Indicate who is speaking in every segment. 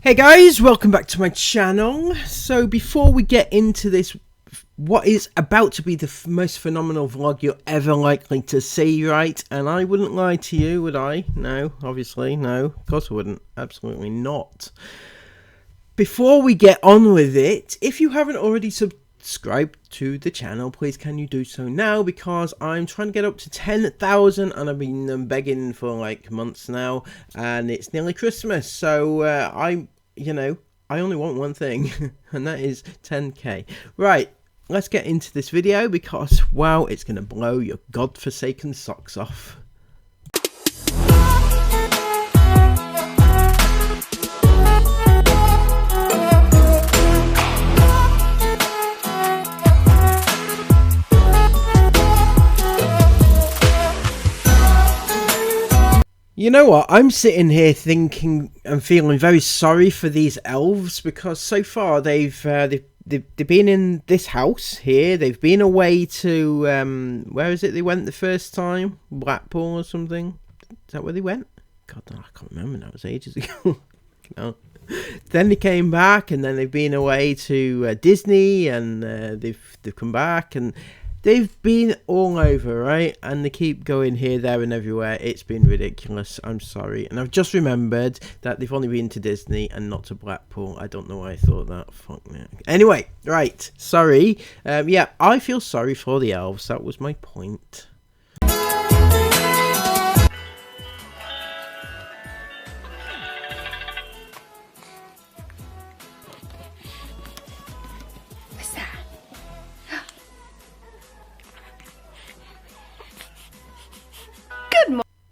Speaker 1: Hey guys, welcome back to my channel. So before we get into this, what is about to be the most phenomenal vlog you're ever likely to see, right? And I wouldn't lie to you, would I? No, obviously, no. Of course I wouldn't. Absolutely not. Before we get on with it, if you haven't already subscribed to the channel, please can you do so now, because I'm trying to get up to 10,000 and I've been begging for like months now, and it's nearly Christmas, so I only want one thing, and that is 10k. Right, let's get into this video because, wow, it's going to blow your godforsaken socks off. You know what, I'm sitting here thinking and feeling very sorry for these elves, because so far they've been in this house here. They've been away to where is it they went the first time? Blackpool or something? Is that where they went? God, no, I can't remember now. It was ages ago. No. Then they came back, and then they've been away to Disney, and they've come back, and they've been all over, right? And they keep going here, there and everywhere. It's been ridiculous. I'm sorry. And I've just remembered that they've only been to Disney and not to Blackpool. I don't know why I thought that. Fuck me. Anyway, right. Sorry. Yeah, I feel sorry for the elves. That was my point.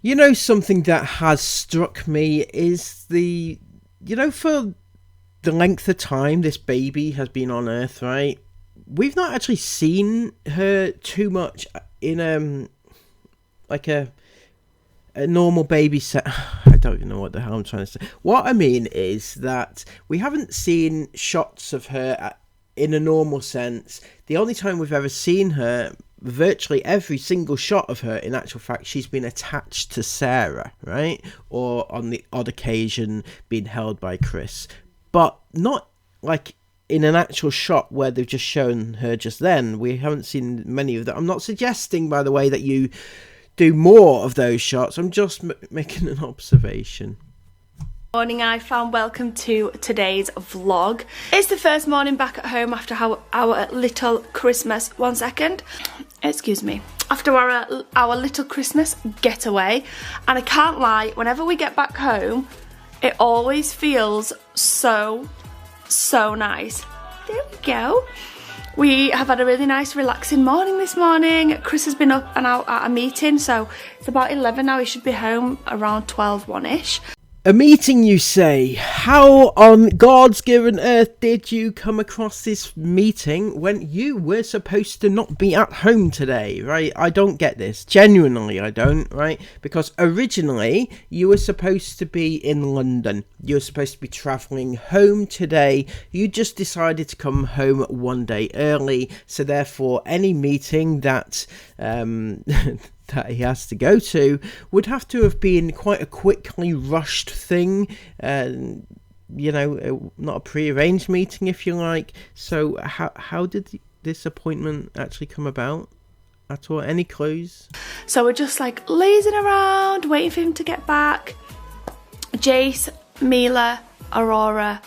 Speaker 1: You know, something that has struck me is for the length of time this baby has been on Earth, right? We've not actually seen her too much in like a normal baby set. I don't even know what the hell I'm trying to say. What I mean is that we haven't seen shots of her in a normal sense. The only time we've ever seen her, virtually every single shot of her, in actual fact, she's been attached to Sarah, right? Or on the odd occasion being held by Chris, but not like in an actual shot where they've just shown her just then. We haven't seen many of that. I'm not suggesting, by the way, that you do more of those shots. I'm just making an observation.
Speaker 2: Morning, I found. Welcome to today's vlog. It's the first morning back at home after our little Christmas. One second, excuse me. After our little Christmas getaway, and I can't lie, whenever we get back home, it always feels so nice. There we go. We have had a really nice relaxing morning this morning. Chris has been up and out at a meeting, so it's about 11 now. He should be home around 12:1ish.
Speaker 1: A meeting, you say? How on God's given earth did you come across this meeting when you were supposed to not be at home today, right? I don't get this. Genuinely, I don't, right? Because originally, you were supposed to be in London. You were supposed to be travelling home today. You just decided to come home one day early. So therefore, any meeting that that he has to go to would have to have been quite a quickly rushed thing, not a pre-arranged meeting, if you like. So how did this appointment actually come about at all? Any clues?
Speaker 2: So we're just like lazing around, waiting for him to get back. Jace, Mila, Aurora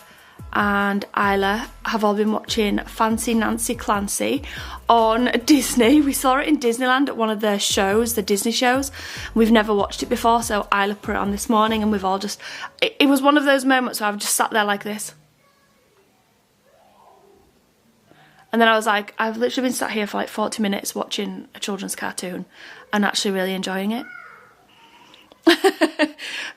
Speaker 2: and Isla have all been watching Fancy Nancy Clancy on Disney. We saw it in Disneyland at one of their shows, the Disney shows. We've never watched it before, so Isla put it on this morning and we've all just... It was one of those moments where I've just sat there like this. And then I was like, I've literally been sat here for like 40 minutes watching a children's cartoon and actually really enjoying it.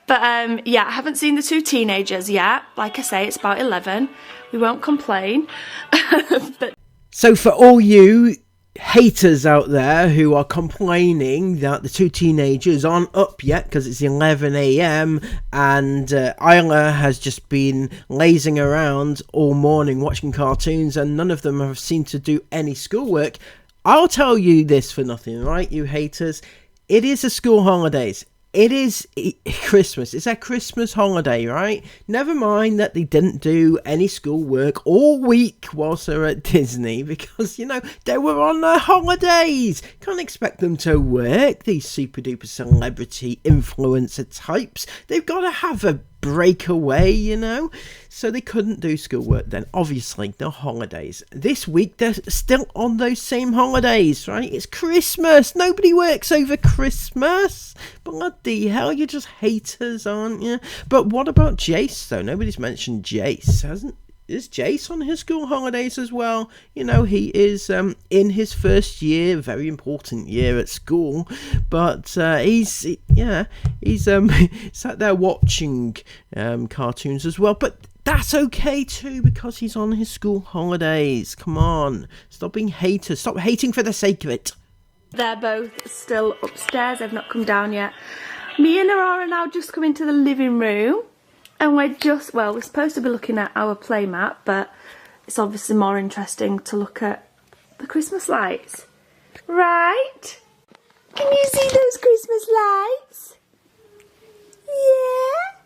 Speaker 2: But yeah, I haven't seen the two teenagers yet. Like I say, it's about 11. We won't complain. But
Speaker 1: so for all you haters out there who are complaining that the two teenagers aren't up yet because it's 11 a.m. and Isla has just been lazing around all morning watching cartoons and none of them have seemed to do any schoolwork, I'll tell you this for nothing, right, you haters? It is the school holidays. It is Christmas. It's a Christmas holiday, right? Never mind that they didn't do any schoolwork all week whilst they were at Disney because, they were on their holidays. Can't expect them to work, these super duper celebrity influencer types. They've got to have a breakaway, so they couldn't do schoolwork then. Obviously, no holidays. This week, they're still on those same holidays, right? It's Christmas. Nobody works over Christmas. Bloody hell, you're just haters, aren't you? But what about Jace, though? Nobody's mentioned Jace, Is Jace on his school holidays as well? He is in his first year, very important year at school, but he's sat there watching cartoons as well. But that's okay too because he's on his school holidays. Come on, stop being haters. Stop hating for the sake of it.
Speaker 2: they're both still upstairs. They've not come down yet. Me and Aurora now just come into the living room. And we're supposed to be looking at our play mat, but it's obviously more interesting to look at the Christmas lights. Right? Can you see those Christmas lights? Yeah?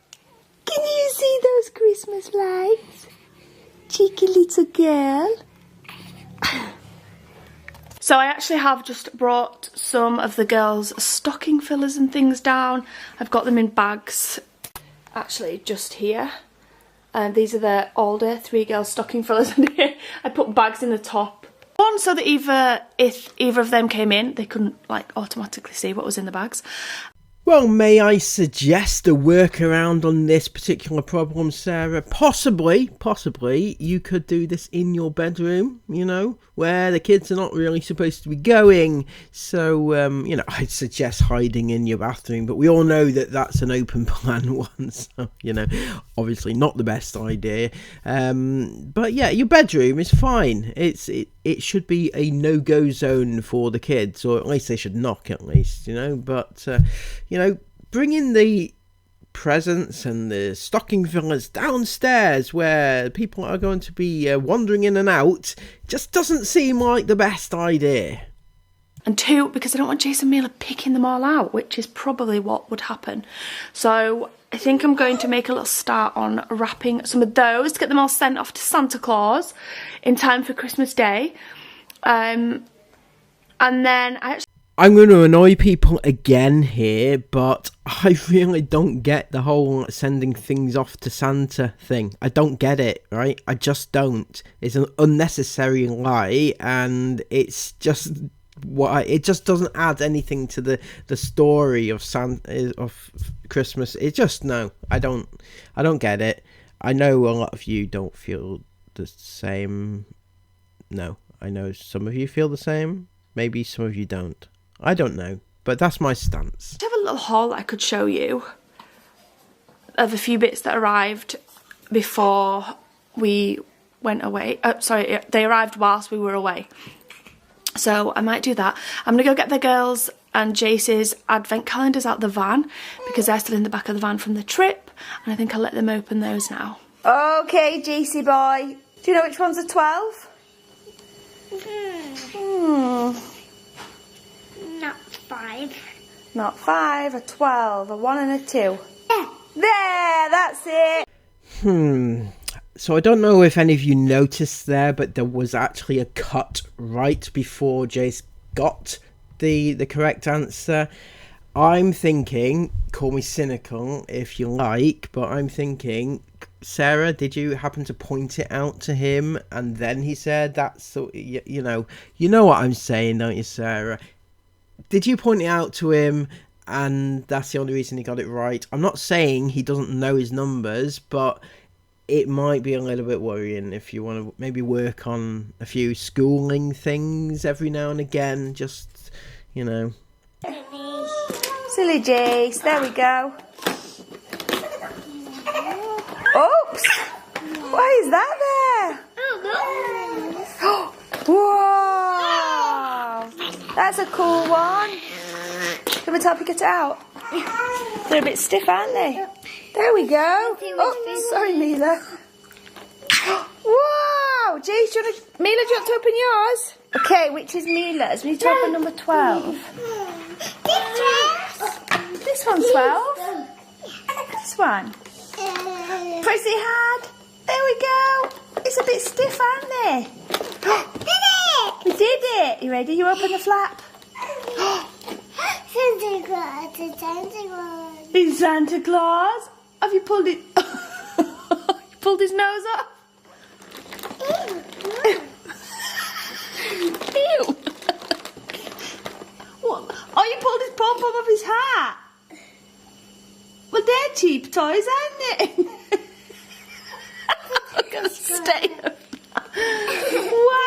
Speaker 2: Can you see those Christmas lights? Cheeky little girl. So I actually have just brought some of the girls' stocking fillers and things down. I've got them in bags. Actually just here, and these are the older 3 girls stocking fillers in here. I put bags in the top, one so that if either of them came in they couldn't automatically see what was in the bags.
Speaker 1: Well, may I suggest a workaround on this particular problem, Sarah? Possibly, you could do this in your bedroom, where the kids are not really supposed to be going. So, I'd suggest hiding in your bathroom, but we all know that that's an open plan one, so, obviously not the best idea. But yeah, your bedroom is fine. It should be a no-go zone for the kids, or at least they should knock at least, but, bring in the presents and the stocking fillers downstairs where people are going to be wandering in and out just doesn't seem like the best idea.
Speaker 2: And 2, because I don't want Jason Miller picking them all out, which is probably what would happen. So I think I'm going to make a little start on wrapping some of those to get them all sent off to Santa Claus in time for Christmas Day. And then
Speaker 1: I'm going to annoy people again here, but I really don't get the whole sending things off to Santa thing. I don't get it, right? I just don't. It's an unnecessary lie, and it's just it just doesn't add anything to the story of Christmas. It just, no, I don't get it. I know a lot of you don't feel the same. No, I know some of you feel the same. Maybe some of you don't. I don't know, but that's my stance.
Speaker 2: I have a little haul that I could show you of a few bits that arrived before we went away. Sorry, they arrived whilst we were away. So I might do that. I'm going to go get the girls and Jace's advent calendars out the van because they're still in the back of the van from the trip, and I think I'll let them open those now. Okay, Jacey boy. Do you know which one's a 12?
Speaker 3: Not 5.
Speaker 2: Not 5, a 12, a 1 and a 2.
Speaker 3: Yeah.
Speaker 2: There, that's it.
Speaker 1: So I don't know if any of you noticed there, but there was actually a cut right before Jace got the correct answer. I'm thinking, call me cynical if you like, but I'm thinking, Sarah, did you happen to point it out to him and then he said that's so, you know what I'm saying, don't you, Sarah? Did you point it out to him and that's the only reason he got it right? I'm not saying he doesn't know his numbers, but it might be a little bit worrying if you want to maybe work on a few schooling things every now and again, just, you know.
Speaker 2: Silly Jace, there we go. Oops! Why is that there? Whoa! That's a cool one. Can we help you get it out? They're a bit stiff, aren't they? There we go. Oh, sorry, Mila. Wow! Jace, Mila, do you want to open yours? Okay, which is Mila's? We need to open number 12. This one's 12. This one. Press it hard. There we go. It's a bit stiff, aren't they?
Speaker 3: Did it!
Speaker 2: We did it. You ready? You open the flap.
Speaker 3: Santa Claus. It's Santa Claus.
Speaker 2: It's Santa Claus. Have you pulled it? You pulled his nose up? Ew. What? Oh, you pulled his pom-pom off his hat. Well, they're cheap toys, aren't they? I'm going to stay up. Wow.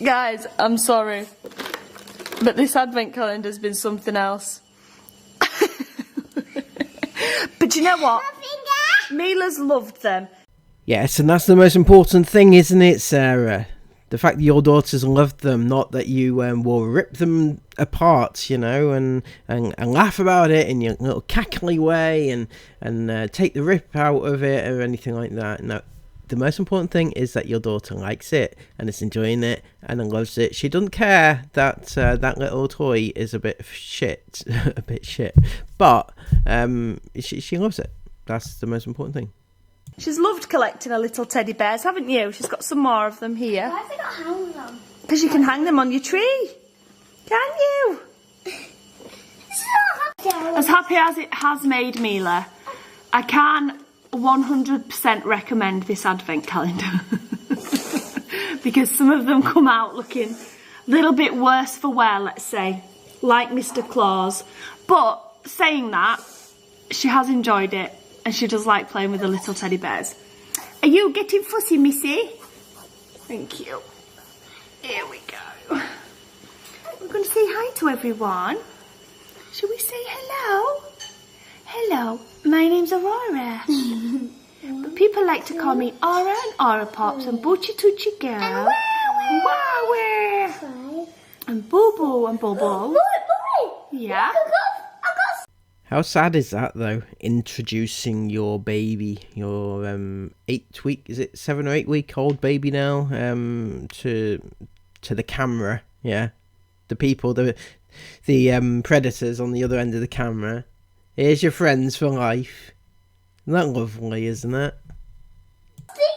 Speaker 2: Guys, I'm sorry, but this advent calendar's been something else. But you know what? Mila's loved them.
Speaker 1: Yes, and that's the most important thing, isn't it, Sarah? The fact that your daughters loved them, not that you will rip them apart, you know, and laugh about it in your little cackly way and take the rip out of it or anything like that. No, the most important thing is that your daughter likes it and is enjoying it and loves it. She doesn't care that that little toy is a bit shit, but she loves it. That's the most important thing.
Speaker 2: She's loved collecting her little teddy bears, haven't you? She's got some more of them here.
Speaker 3: Why have they got hang them?
Speaker 2: Because you can hang them on your tree. Can you? As happy as it has made Mila, I can 100% recommend this advent calendar. Because some of them come out looking a little bit worse for wear, let's say. Like Mr. Claus. But saying that, she has enjoyed it. And she does like playing with the little teddy bears. Are you getting fussy, Missy? Thank you. Here we go. We're going to say hi to everyone. Shall we say hello? Hello, my name's Aurora. But people like to call me Aura and Aura Pops and Boochie Toochie Girl. And Wawa. And Boo Boo and Bobo. Yeah.
Speaker 1: How sad is that, though? Introducing your baby, your 7 or 8 week old baby now, to the camera. Yeah, the people, the predators on the other end of the camera. Here's your friends for life. Isn't that lovely, isn't it?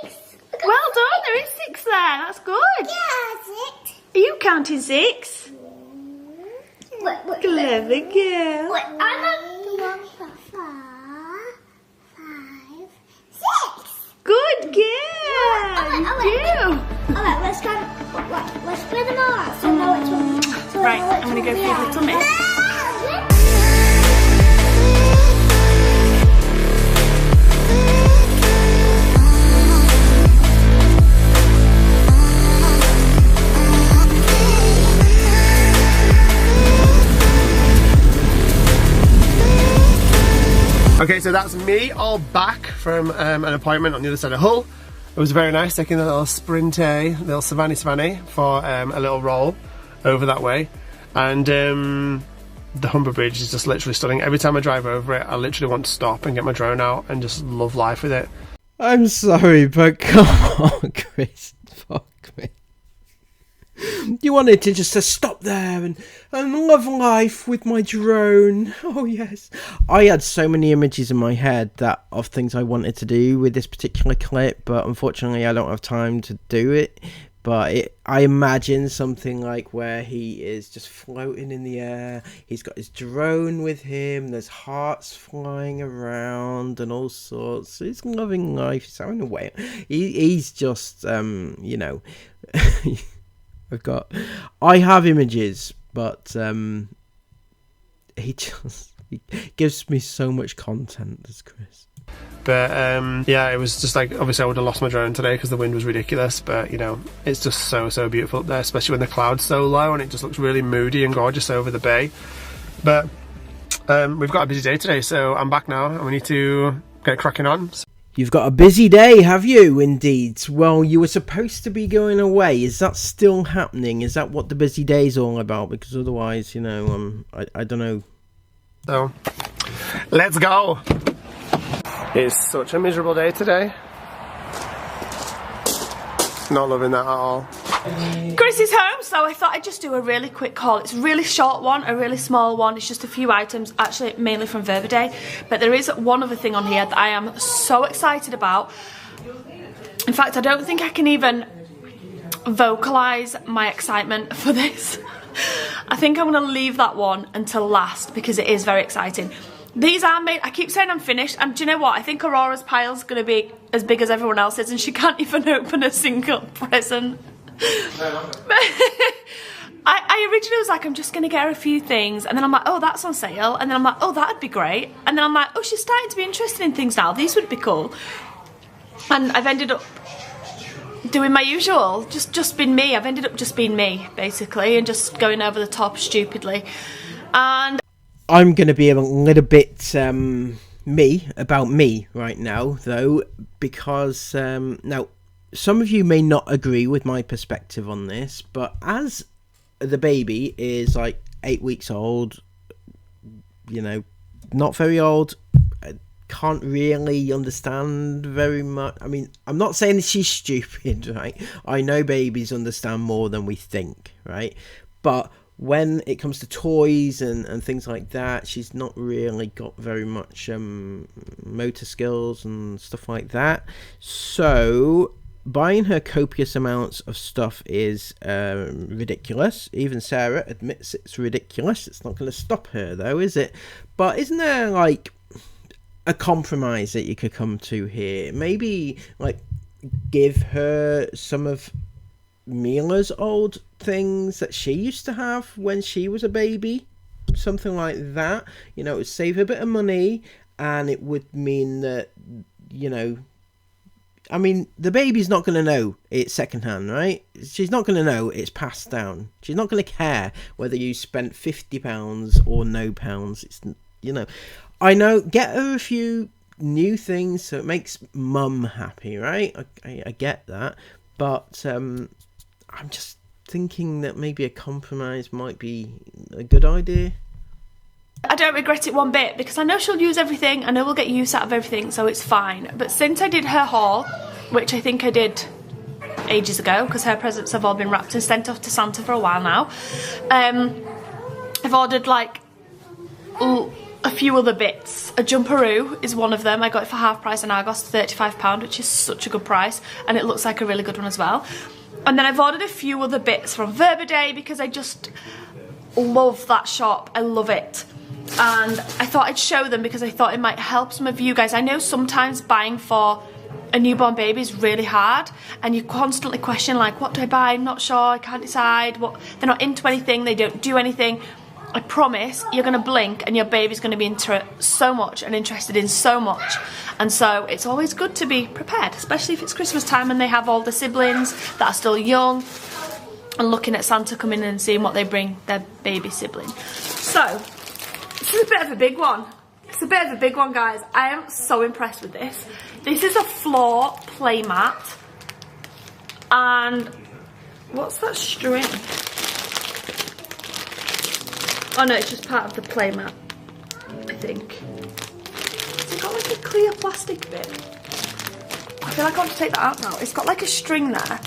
Speaker 3: 6.
Speaker 2: Well done. There is 6 there. That's good.
Speaker 3: Yeah, 6.
Speaker 2: Are you counting 6?
Speaker 3: What?
Speaker 2: Clever girl.
Speaker 3: Wait, I'm not the 1, 4, 5, 6.
Speaker 2: Good girl. You do.
Speaker 3: Alright, let's spread them all out. So now it's one. So
Speaker 2: Right, I'm going to go feed little Miss.
Speaker 4: Okay, so that's me all back from an appointment on the other side of Hull. It was very nice taking a little little savanny for a little roll over that way. And the Humber Bridge is just literally stunning. Every time I drive over it, I literally want to stop and get my drone out and just love life with it.
Speaker 1: I'm sorry, but come on, Chris. Fuck me. You wanted to just to stop there and love life with my drone. Oh, yes. I had so many images in my head of things I wanted to do with this particular clip, but unfortunately I don't have time to do it. But I imagine something like where he is just floating in the air. He's got his drone with him. There's hearts flying around and all sorts. He's loving life. He's having a way. He's just, you know... I have images, but he gives me so much content, this Chris.
Speaker 4: But yeah, it was just like, obviously I would have lost my drone today because the wind was ridiculous, but you know, it's just so beautiful up there, especially when the cloud's so low and it just looks really moody and gorgeous over the bay. But we've got a busy day today, so I'm back now and we need to get cracking on.
Speaker 1: You've got a busy day, have you? Indeed. Well, you were supposed to be going away. Is that still happening? Is that what the busy day is all about? Because otherwise, you know, I don't know.
Speaker 4: So, let's go. It's such a miserable day today. Not loving that at all.
Speaker 2: Chris is home, so I thought I'd just do a really quick haul. It's a really short one, a really small one. It's just a few items, actually mainly from Verba Day. But there is one other thing on here that I am so excited about. In fact, I don't think I can even vocalise my excitement for this. I think I'm going to leave that one until last because it is very exciting. These are made, I keep saying I'm finished, and do you know what? I think Aurora's pile's going to be as big as everyone else's and she can't even open a single present. I originally was like, I'm just going to get her a few things, and then I'm like, oh, that's on sale, and then I'm like, oh, that'd be great, and then I'm like, oh, she's starting to be interested in things now, these would be cool. And I've ended up doing my usual, just being me. I've ended up just being me, basically, and just going over the top stupidly. And
Speaker 1: I'm going to be a little bit about me right now, though, because now some of you may not agree with my perspective on this, but as the baby is like 8 weeks old, you know, not very old, can't really understand very much. I mean, I'm not saying that she's stupid, right? I know babies understand more than we think, right? But when it comes to toys and things like that, she's not really got very much motor skills and stuff like that. So buying her copious amounts of stuff is ridiculous. Even Sarah admits it's ridiculous. It's not going to stop her, though, is it? But isn't there, like, a compromise that you could come to here? Maybe, like, give her some of Mila's old things that she used to have when she was a baby, something like that. You know, it would save her a bit of money, and it would mean that, you know, I mean, the baby's not going to know it's secondhand, right? She's not going to know it's passed down. She's not going to care whether you spent £50 or no pounds. It's, you know, I know, get her a few new things so it makes mum happy, right? I get that, but I'm just thinking that maybe a compromise might be a good idea.
Speaker 2: I don't regret it one bit because I know she'll use everything, I know we'll get use out of everything, so it's fine. But since I did her haul, which I think I did ages ago because her presents have all been wrapped and sent off to Santa for a while now, I've ordered like a few other bits. A jumperoo is one of them. I got it for half price on Argos, £35, which is such a good price, and it looks like a really good one as well. And then I've ordered a few other bits from Verba Day because I just love that shop. I love it. And I thought I'd show them because I thought it might help some of you guys. I know sometimes buying for a newborn baby is really hard and you constantly question, like, what do I buy? I'm not sure, I can't decide. What, they're not into anything, they don't do anything. I promise you're going to blink and your baby's going to be into so much and interested in so much. And so it's always good to be prepared, especially if it's Christmas time and they have all the siblings that are still young, and looking at Santa coming in and seeing what they bring their baby sibling. So this is a bit of a big one. It's a bit of a big one, guys. I am so impressed with this. This is a floor play mat. And what's that string? Oh no, it's just part of the play mat, I think. Has it got like a clear plastic bit? feel like I want to take that out now. It's got like a string there,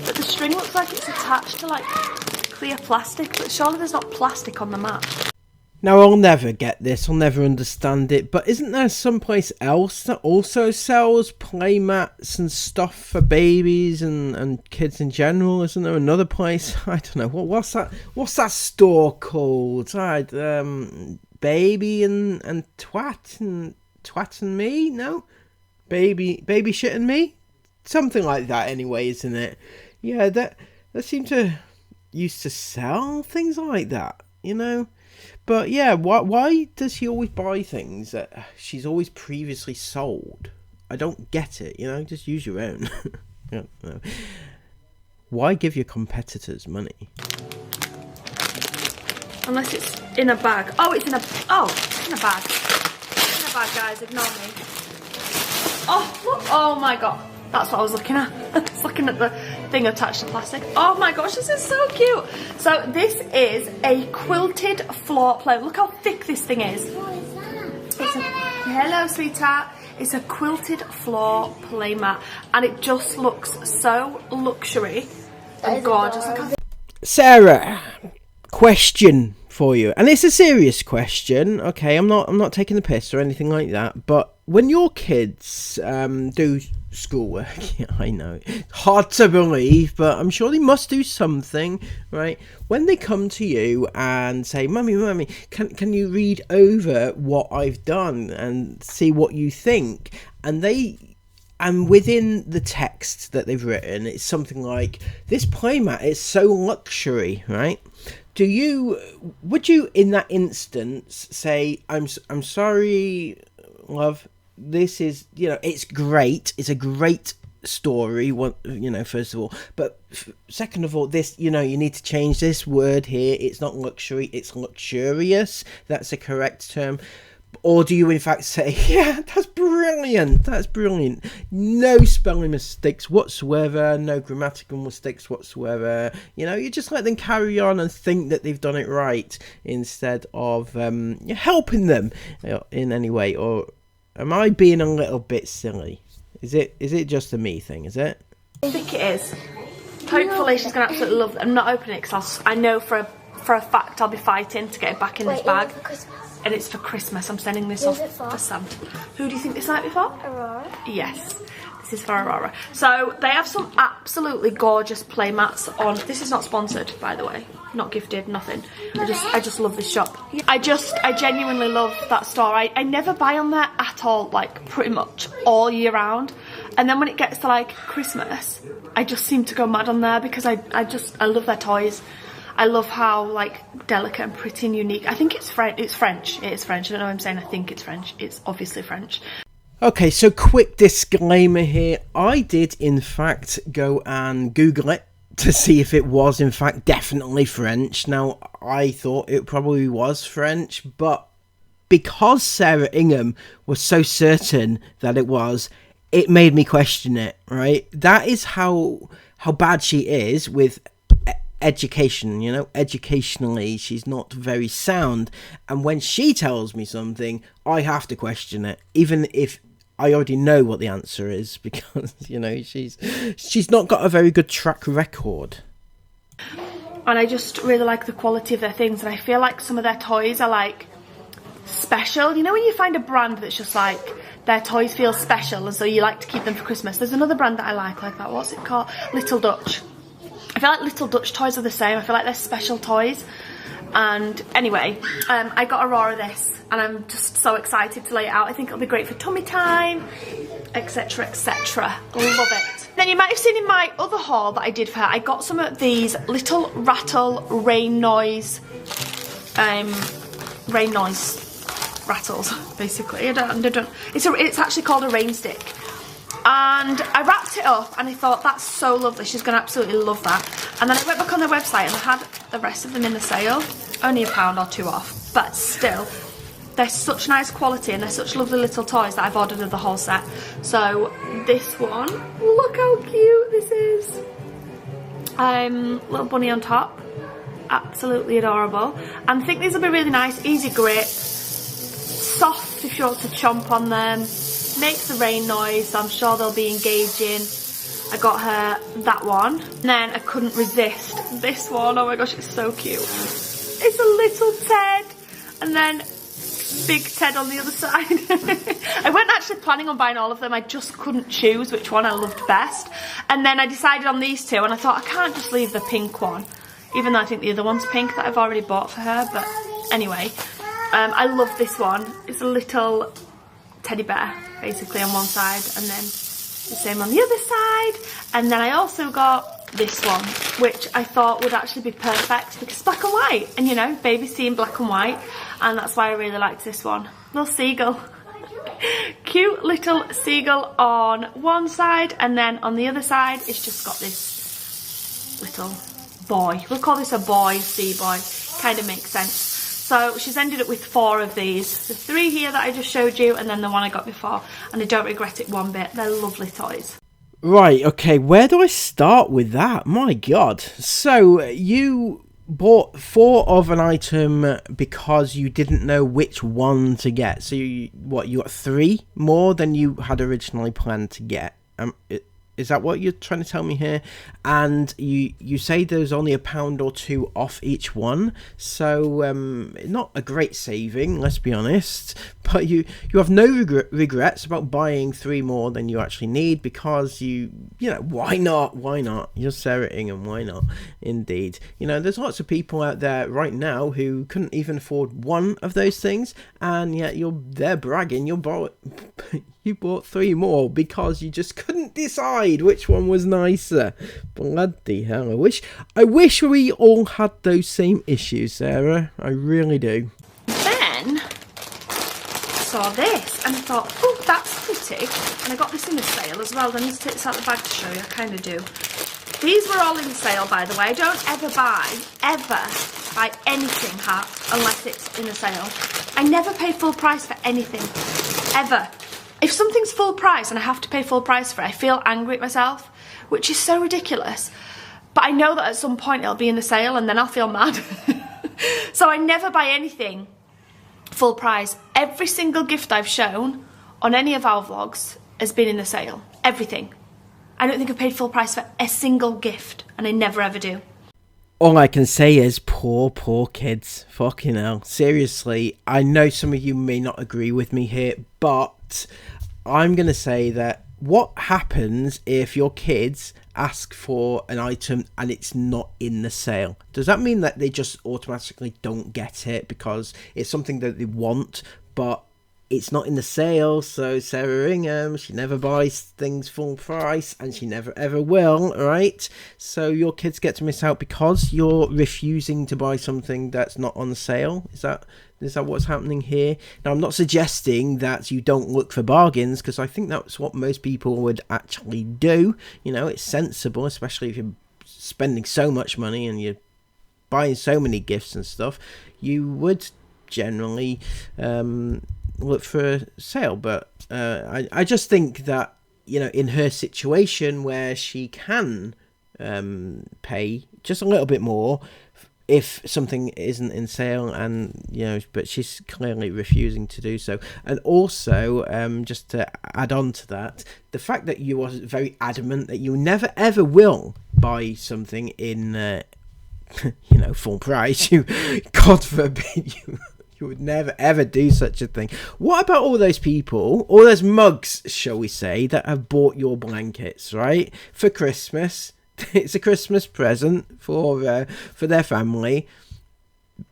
Speaker 2: but the string looks like it's attached to like clear plastic, but surely there's not plastic on the mat.
Speaker 1: Now, I'll never get this, I'll never understand it, but isn't there someplace else that also sells playmats and stuff for babies and kids in general? Isn't there another place? I don't know. What's that store called? Baby and twat and me? No? Baby shit and me? Something like that anyway, isn't it? Yeah, that seem to used to sell things like that, you know? But yeah, why does she always buy things that she's always previously sold? I don't get it, you know? Just use your own. I don't know. Why give your competitors money?
Speaker 2: Unless it's in a bag. Oh, it's in a bag. It's in a bag, guys. Ignore me. Oh, look. Oh my god. That's what I was looking at. I was looking at the thing attached to plastic. Oh my gosh, this is so cute. So this is a quilted floor plate. Look how thick this thing is.
Speaker 3: What is that?
Speaker 2: Hello, sweetheart. It's a quilted floor playmat, and it just looks so luxury and gorgeous.
Speaker 1: Sarah, question for you, and it's a serious question. Okay, I'm not taking the piss or anything like that, but when your kids do schoolwork, yeah, I know, hard to believe, but I'm sure they must do something, right? When they come to you and say, mummy, can you read over what I've done and see what you think? And within the text that they've written, it's something like, this playmat is so luxury, right? Would you in that instance say, I'm sorry, love, this is, you know, it's great, it's a great story, you know, first of all, but second of all, this, you know, you need to change this word here, it's not luxury, it's luxurious, that's the correct term? Or do you in fact say, yeah, that's brilliant, no spelling mistakes whatsoever, no grammatical mistakes whatsoever, you know, you just let them carry on and think that they've done it right instead of helping them in any way? Or am I being a little bit silly? Is it just a me thing, is it?
Speaker 2: I think it is. Hopefully she's going to absolutely love it. I'm not opening it because I know for a fact I'll be fighting to get it back in this bag. And it's for Christmas. I'm sending this off for Santa. Who do you think this might be for?
Speaker 3: Aurora.
Speaker 2: Yes, this is for Aurora. So they have some absolutely gorgeous playmats on. This is not sponsored, by the way. Not gifted, nothing. I just love this shop. I genuinely love that store. I never buy on there at all, like pretty much all year round. And then when it gets to like Christmas, I just seem to go mad on there because I love their toys. I love how like delicate and pretty and unique. I think it's French. It is French. I don't know what I'm saying. I think it's French. It's obviously French.
Speaker 1: Okay, so quick disclaimer here. I did in fact go and Google it to see if it was in fact definitely French. Now, I thought it probably was French, but because Sarah Ingham was so certain that it was, it made me question it, right? That is how bad she is with education, you know, educationally she's not very sound, and when she tells me something I have to question it, even if I already know what the answer is, because, you know, she's not got a very good track record.
Speaker 2: And I just really like the quality of their things, and I feel like some of their toys are like special. You know when you find a brand that's just like their toys feel special and so you like to keep them for Christmas? There's another brand that I like that. What's it called? Little Dutch. I feel like Little Dutch toys are the same. I feel like they're special toys. And anyway, I got Aurora this, and I'm just so excited to lay it out. I think it'll be great for tummy time, etc, etc. Love it. Then you might have seen in my other haul that I did for her, I got some of these little rattle rain noise rattles, basically. It's actually called a rain stick. And I wrapped it up and I thought, that's so lovely, she's going to absolutely love that. And then I went back on their website and I had the rest of them in the sale, only £1 or £2 off, but still, they're such nice quality and they're such lovely little toys that I've ordered the whole set. So this one, look how cute this is. Little bunny on top, absolutely adorable. And I think these will be really nice, easy grip, soft if you want to chomp on them. makes the rain noise, so I'm sure they'll be engaging. I got her that one. And then I couldn't resist this one. Oh my gosh, it's so cute. It's a little Ted. And then big Ted on the other side. I wasn't actually planning on buying all of them. I just couldn't choose which one I loved best. And then I decided on these two, and I thought I can't just leave the pink one, even though I think the other one's pink that I've already bought for her. But anyway, I love this one. It's a little teddy bear basically on one side, and then the same on the other side. And then I also got this one, which I thought would actually be perfect because it's black and white, and you know, baby's seeing black and white, and that's why I really liked this one. Little seagull. Cute little seagull on one side, and then on the other side it's just got this little boy. We'll call this a boy, sea boy. Kind of makes sense. So she's ended up with 4 of these. The 3 here that I just showed you, and then the one I got before, and I don't regret it one bit. They're lovely toys.
Speaker 1: Right, okay, where do I start with that? My God. So, you bought 4 of an item because you didn't know which one to get. So, you got 3 more than you had originally planned to get. Is that what you're trying to tell me here? And you say there's only £1 or 2 off each one, so not a great saving, let's be honest. But you have no regrets about buying 3 more than you actually need, because you know, why not? Why not? You're Sarah Ingham, why not? Indeed. You know, there's lots of people out there right now who couldn't even afford one of those things, and yet they're bragging you bought 3 more because you just couldn't decide which one was nicer. Bloody hell, I wish we all had those same issues, Sarah. I really do.
Speaker 2: Then I saw this and I thought, oh, that's pretty. And I got this in the sale as well. I need to take this out of the bag to show you. I kind of do. These were all in the sale, by the way. I don't ever buy anything unless it's in the sale. I never pay full price for anything, ever. If something's full price and I have to pay full price for it, I feel angry at myself, which is so ridiculous. But I know that at some point it'll be in the sale and then I'll feel mad. So I never buy anything full price. Every single gift I've shown on any of our vlogs has been in the sale. Everything. I don't think I've paid full price for a single gift, and I never ever do.
Speaker 1: All I can say is poor kids. Fucking hell. Seriously, I know some of you may not agree with me here, but I'm going to say that what happens if your kids ask for an item and it's not in the sale? Does that mean that they just automatically don't get it because it's something that they want, but it's not in the sale? So Sarah Ingham, she never buys things full price, and she never ever will, right? So your kids get to miss out because you're refusing to buy something that's not on sale? Is that what's happening here? Now, I'm not suggesting that you don't look for bargains, because I think that's what most people would actually do. You know, it's sensible, especially if you're spending so much money and you're buying so many gifts and stuff. You would generally look for a sale, but I just think that, you know, in her situation where she can pay just a little bit more if something isn't in sale, and you know, but she's clearly refusing to do so. And also, just to add on to that, the fact that you are very adamant that you never ever will buy something in you know, full price. You, God forbid, you would never ever do such a thing. What about all those people, all those mugs, shall we say, that have bought your blankets, right, for Christmas? It's a Christmas present for their family,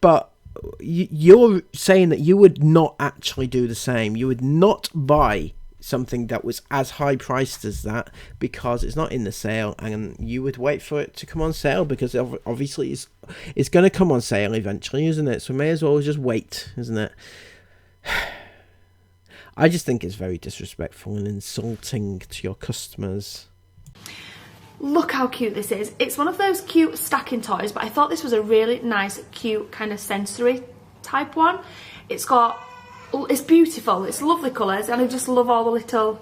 Speaker 1: but you're saying that you would not actually do the same. You would not buy something that was as high priced as that because it's not in the sale, and you would wait for it to come on sale because obviously it's going to come on sale eventually, isn't it? So may as well just wait, isn't it? I just think it's very disrespectful and insulting to your customers.
Speaker 2: Look how cute this is. It's one of those cute stacking toys, but I thought this was a really nice, cute kind of sensory type one. It's beautiful, it's lovely colours, and I just love all the little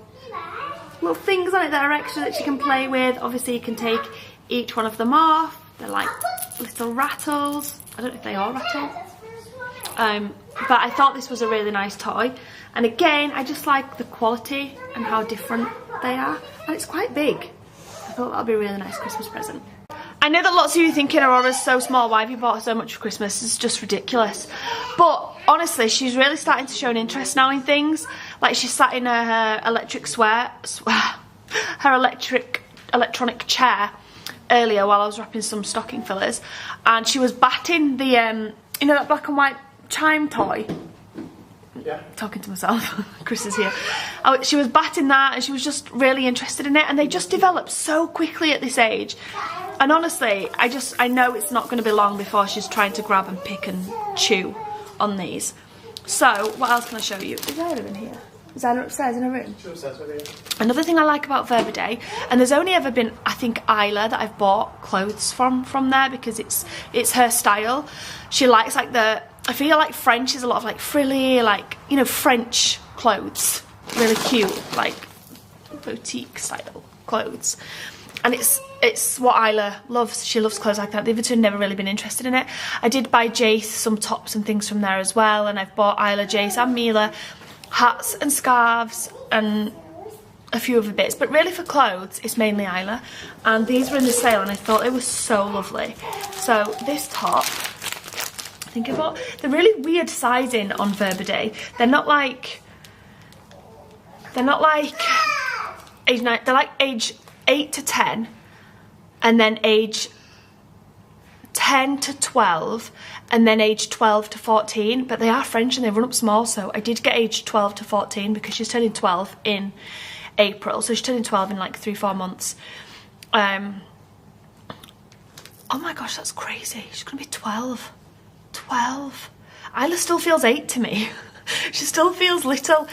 Speaker 2: things on it that are extra that you can play with. Obviously you can take each one of them off. They're like little rattles. I don't know if they are rattles. But I thought this was a really nice toy. And again, I just like the quality and how different they are. And it's quite big. I thought that would be a really nice Christmas present. I know that lots of you are thinking Aurora's so small, why have you bought her so much for Christmas? It's just ridiculous. But honestly, she's really starting to show an interest now in things. Like she sat in her electronic chair earlier while I was wrapping some stocking fillers, and she was batting the you know, that black and white chime toy. Yeah. Talking to myself. Chris is here. She was batting that, and she was just really interested in it, and they just develop so quickly at this age. And honestly, I know it's not going to be long before she's trying to grab and pick and chew on these. So what else can I show you? Is Isla in here? Is Isla upstairs in her room? She's upstairs with you. Another thing I like about Verba Day, and there's only ever been, I think, Isla that I've bought clothes from there, because it's her style. She likes like I feel like French is a lot of like frilly, like, you know, French clothes. Really cute, like boutique style clothes. And it's what Isla loves. She loves clothes like that. The other two have never really been interested in it. I did buy Jace some tops and things from there as well, and I've bought Isla, Jace and Mila hats and scarves and a few other bits. But really for clothes, it's mainly Isla. And these were in the sale, and I thought they were so lovely. So this top, I think I bought, they're really weird sizing on Verba Day. They're not like age 9, they're like age 8 to 10, and then age 10 to 12, and then age 12 to 14, but they are French and they run up small, so I did get age 12 to 14 because she's turning 12 in April, so she's turning 12 in like 3-4 months. Oh my gosh, that's crazy. She's gonna be 12. 12. Isla still feels 8 to me. She still feels little.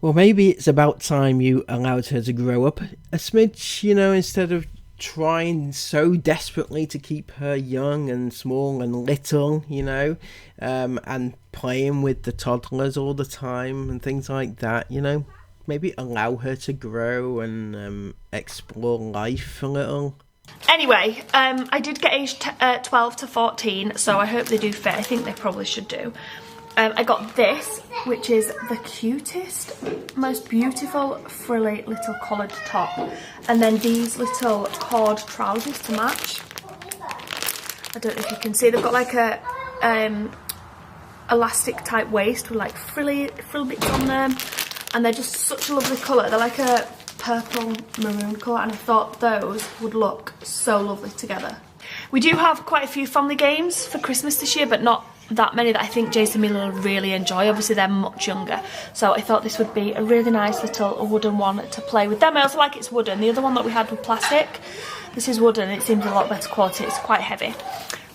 Speaker 1: Well, maybe it's about time you allowed her to grow up a smidge, you know, instead of trying so desperately to keep her young and small and little, you know, and playing with the toddlers all the time and things like that, you know. Maybe allow her to grow and explore life a little.
Speaker 2: Anyway, I did get age 12 to 14, so I hope they do fit. I think they probably should do. I got this, which is the cutest, most beautiful frilly little collared top, and then these little cord trousers to match. I don't know if you can see, they've got like a elastic type waist with like frill bits on them, and they're just such a lovely colour. They're like a purple maroon colour, and I thought those would look so lovely together. We do have quite a few family games for Christmas this year, but not that many that I think Jason and Mila will really enjoy. Obviously they're much younger, so I thought this would be a really nice little wooden one to play with them. I also like it's wooden. The other one that we had was plastic. This is wooden. It seems a lot better quality. It's quite heavy.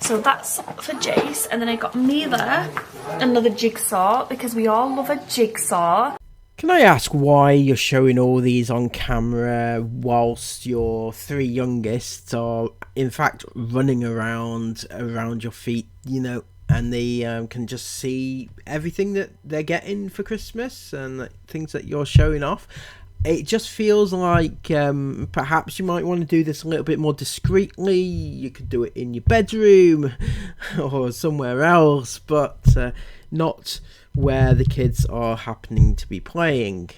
Speaker 2: So that's for Jace. And then I got Mila another jigsaw, because we all love a jigsaw.
Speaker 1: Can I ask why you're showing all these on camera whilst your 3 youngest are in fact running around your feet, you know, and they can just see everything that they're getting for Christmas and things that you're showing off? It just feels like perhaps you might want to do this a little bit more discreetly. You could do it in your bedroom or somewhere else, but not where the kids are happening to be playing.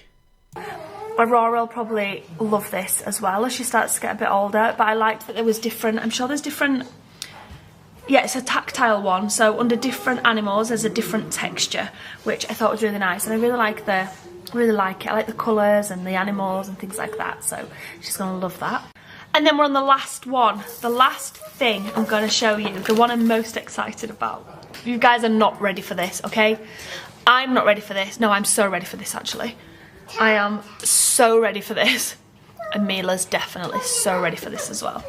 Speaker 2: Aurora will probably love this as well as she starts to get a bit older, but I liked that there was different, I'm sure there's different, yeah, it's a tactile one, so under different animals there's a different texture, which I thought was really nice, and I really like it. I like the colours and the animals and things like that, so she's gonna love that. And then we're on the last one, the last thing I'm gonna show you, the one I'm most excited about. You guys are not ready for this, okay? I'm not ready for this. No, I'm so ready for this, actually. I am so ready for this. And Mila's definitely so ready for this as well.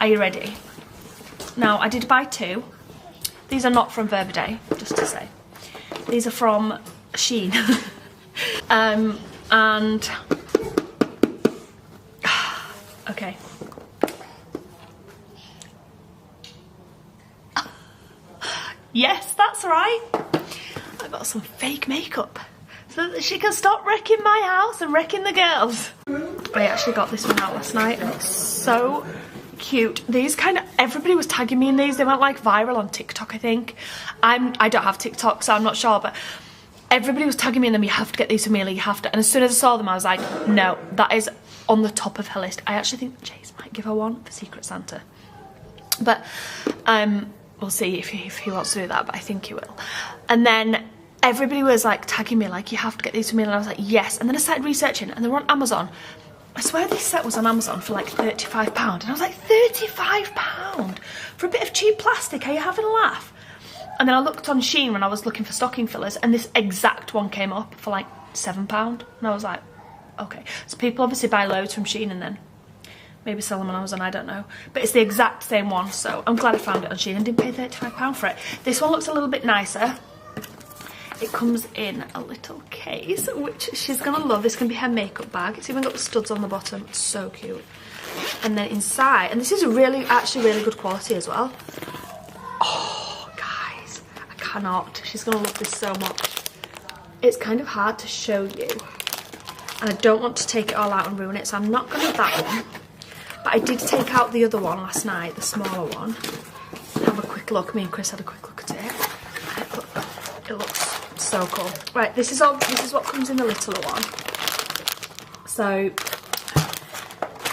Speaker 2: Are you ready? Now, I did buy 2. These are not from Verba Day, just to say. These are from Shein. And... okay. Yes, that's right. I got some fake makeup so that she can stop wrecking my house and wrecking the girls. I actually got this one out last night and it's so cute. These kind of, everybody was tagging me in these. They went like viral on TikTok, I think. I don't have TikTok, so I'm not sure, but everybody was tagging me in them. You have to get these for Amelia, you have to. And as soon as I saw them, I was like, no, that is on the top of her list. I actually think Chase might give her one for Secret Santa. But we'll see if he wants to do that, but I think he will. And then everybody was like tagging me like, you have to get these for me, and I was like, yes. And then I started researching, and they were on Amazon. I swear this set was on Amazon for like £35, and I was like, £35 for a bit of cheap plastic? Are you having a laugh? And then I looked on Shein when I was looking for stocking fillers, and this exact one came up for like £7, and I was like, okay. So people obviously buy loads from Shein and then maybe sell them on Amazon, I don't know. But it's the exact same one, so I'm glad I found it on Shein and didn't pay £35 for it. This one looks a little bit nicer. It comes in a little case, which she's gonna love. This can be her makeup bag. It's even got the studs on the bottom. It's so cute. And then inside, and this is actually really good quality as well. Oh, guys, I cannot. She's gonna love this so much. It's kind of hard to show you, and I don't want to take it all out and ruin it, so I'm not gonna do that one. But I did take out the other one last night, the smaller one. Have a quick look. Me and Chris had a quick look at it. It looks so cool. Right, this is what comes in the littler one. So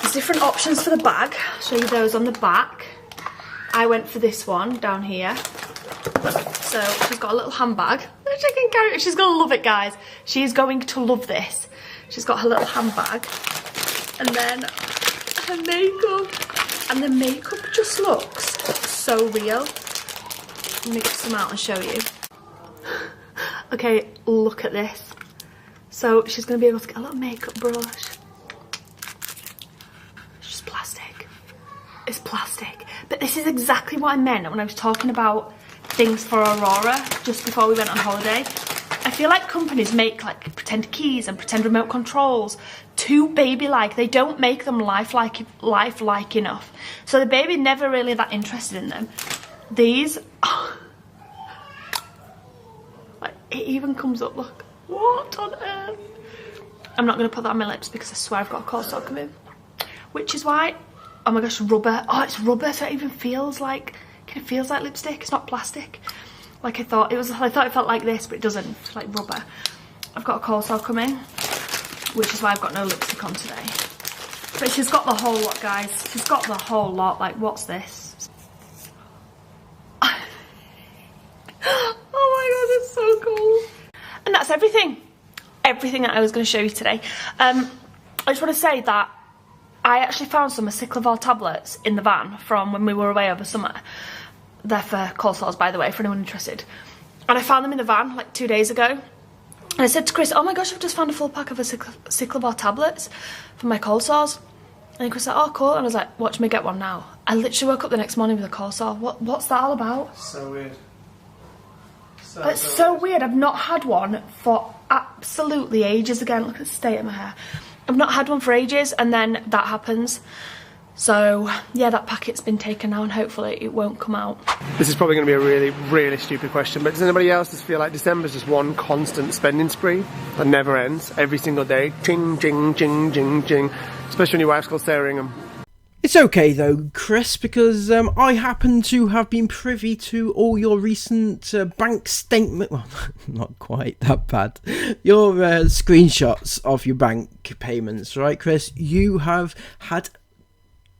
Speaker 2: there's different options for the bag. I'll show you those on the back. I went for this one down here. So she's got a little handbag. She can carry it. She's gonna love it, guys. She's going to love this. She's got her little handbag, and then her makeup, and the makeup just looks so real. Let me get some out and show you. Okay, look at this. So she's going to be able to get a little makeup brush. It's just plastic. It's plastic. But this is exactly what I meant when I was talking about things for Aurora just before we went on holiday. I feel like companies make like pretend keys and pretend remote controls too baby-like. They don't make them lifelike enough. So the baby never really that interested in them. These... It even comes up, look. What on earth? I'm not going to put that on my lips because I swear I've got a cold sore coming. Which is why, oh my gosh, rubber. Oh, it's rubber, so it even feels like, it feels like lipstick. It's not plastic. Like I thought it felt like this, but it doesn't. It's like rubber. I've got a cold sore coming, which is why I've got no lipstick on today. But she's got the whole lot, guys. She's got the whole lot. Like, what's this? So cool. And that's everything that I was going to show you today. I just want to say that I actually found some Aciclovir tablets in the van from when we were away over summer. They're for cold sores, by the way, for anyone interested. And I found them in the van like 2 days ago, and I said to Chris, oh my gosh, I've just found a full pack of Aciclovir tablets for my cold sores. And Chris said, oh cool. And I was like, watch me get one now. I literally woke up the next morning with a cold sore. What's that all about?
Speaker 4: So weird.
Speaker 2: It's so weird. I've not had one for absolutely ages. Again, look at the state of my hair. I've not had one for ages, and then that happens. So yeah, that packet's been taken now, and hopefully it won't come out.
Speaker 4: This is probably going to be a really, really stupid question, but does anybody else just feel like December's just one constant spending spree that never ends, every single day? Ching, ching, ching, ching, ching. Especially when your wife's called Sarah Ingham.
Speaker 1: It's okay though, Chris, because I happen to have been privy to all your recent bank statement. Well, not quite that bad. Your screenshots of your bank payments, right, Chris? You have had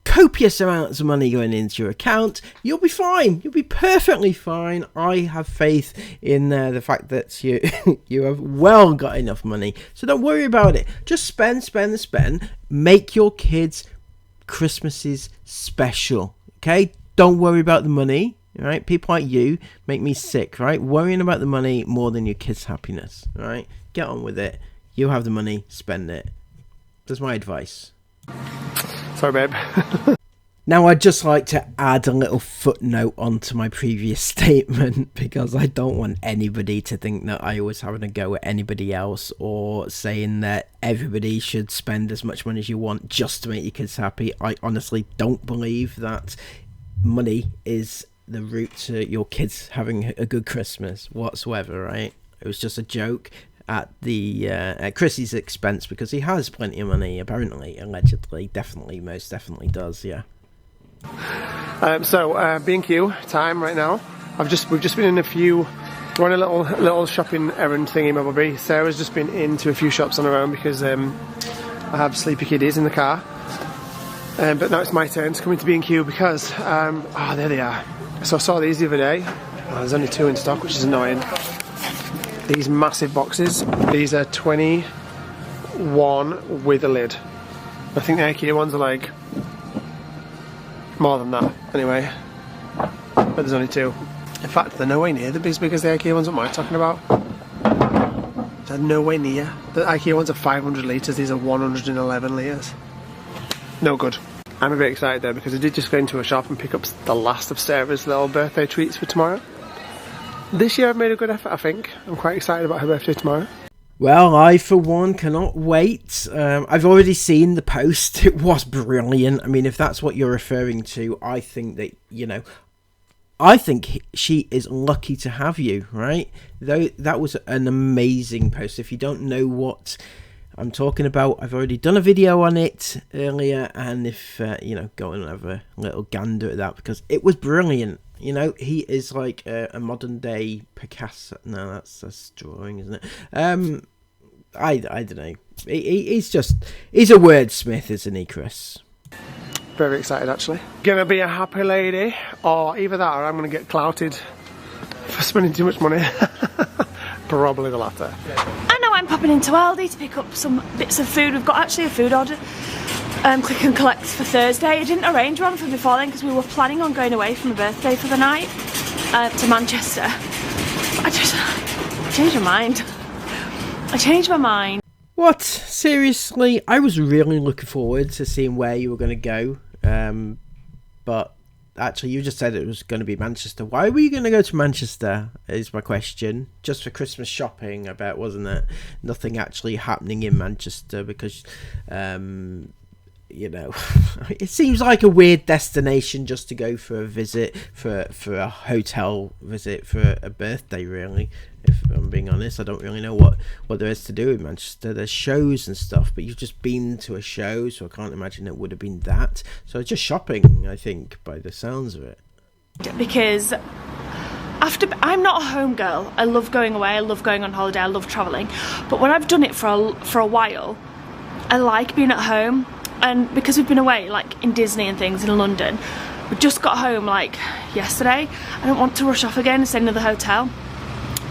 Speaker 1: copious amounts of money going into your account. You'll be fine. You'll be perfectly fine. I have faith in the fact that you you have well got enough money. So don't worry about it. Just spend. Make your kids Christmases special, okay? Don't worry about the money, right? People like you make me sick, right? Worrying about the money more than your kids' happiness, right? Get on with it. You have the money, spend it. That's my advice.
Speaker 4: Sorry, babe.
Speaker 1: Now, I'd just like to add a little footnote onto my previous statement, because I don't want anybody to think that I was having a go at anybody else or saying that everybody should spend as much money as you want just to make your kids happy. I honestly don't believe that money is the route to your kids having a good Christmas whatsoever, right? It was just a joke at Chrissy's expense, because he has plenty of money, apparently, allegedly, definitely, most definitely does, yeah.
Speaker 4: B&Q time right now. We've just been in a few. We're on a little shopping errand thingy, maybe. Sarah's just been into a few shops on her own because I have sleepy kiddies in the car. But now it's my turn to come into B&Q because there they are. So I saw these the other day. There's only 2 in stock, which is annoying. These massive boxes. These are 21 with a lid. I think the IKEA ones are like more than that. Anyway, but there's only 2. In fact, they're nowhere near as big as the IKEA ones. What am I talking about? They're nowhere near. The IKEA ones are 500 litres. These are 111 litres. No good. I'm a bit excited though because I did just go into a shop and pick up the last of Sarah's little birthday treats for tomorrow. This year I've made a good effort, I think. I'm quite excited about her birthday tomorrow.
Speaker 1: Well, I for one cannot wait. I've already seen the post. It was brilliant. I mean, if that's what you're referring to, I think that, I think she is lucky to have you, right? Though that was an amazing post. If you don't know what I'm talking about, I've already done a video on it earlier, and if go and have a little gander at that because it was brilliant. He is like a modern day Picasso. No, that's drawing, isn't it? I don't know. He's a wordsmith, isn't he, Chris?
Speaker 4: Very excited, actually. Gonna be a happy lady, or either that or I'm gonna get clouted for spending too much money. Probably the latter.
Speaker 2: I know I'm popping into Aldi to pick up some bits of food. We've got actually a food order, click and collect for Thursday. I didn't arrange one for before then because we were planning on going away for my birthday for the night to Manchester. But I changed my mind. I changed my mind.
Speaker 1: What? Seriously? I was really looking forward to seeing where you were going to go. But actually, you just said it was going to be Manchester. Why were you going to go to Manchester, is my question. Just for Christmas shopping, I bet, wasn't it? Nothing actually happening in Manchester because, it seems like a weird destination just to go for a visit, for a hotel visit for a birthday, really. If I'm being honest, I don't really know what there is to do in Manchester. There's shows and stuff, but you've just been to a show, so I can't imagine it would have been that. So it's just shopping, I think, by the sounds of it.
Speaker 2: Because I'm not a home girl. I love going away, I love going on holiday, I love travelling. But when I've done it for a while, I like being at home. And because we've been away, like in Disney and things in London, we just got home like yesterday. I don't want to rush off again and stay in another hotel.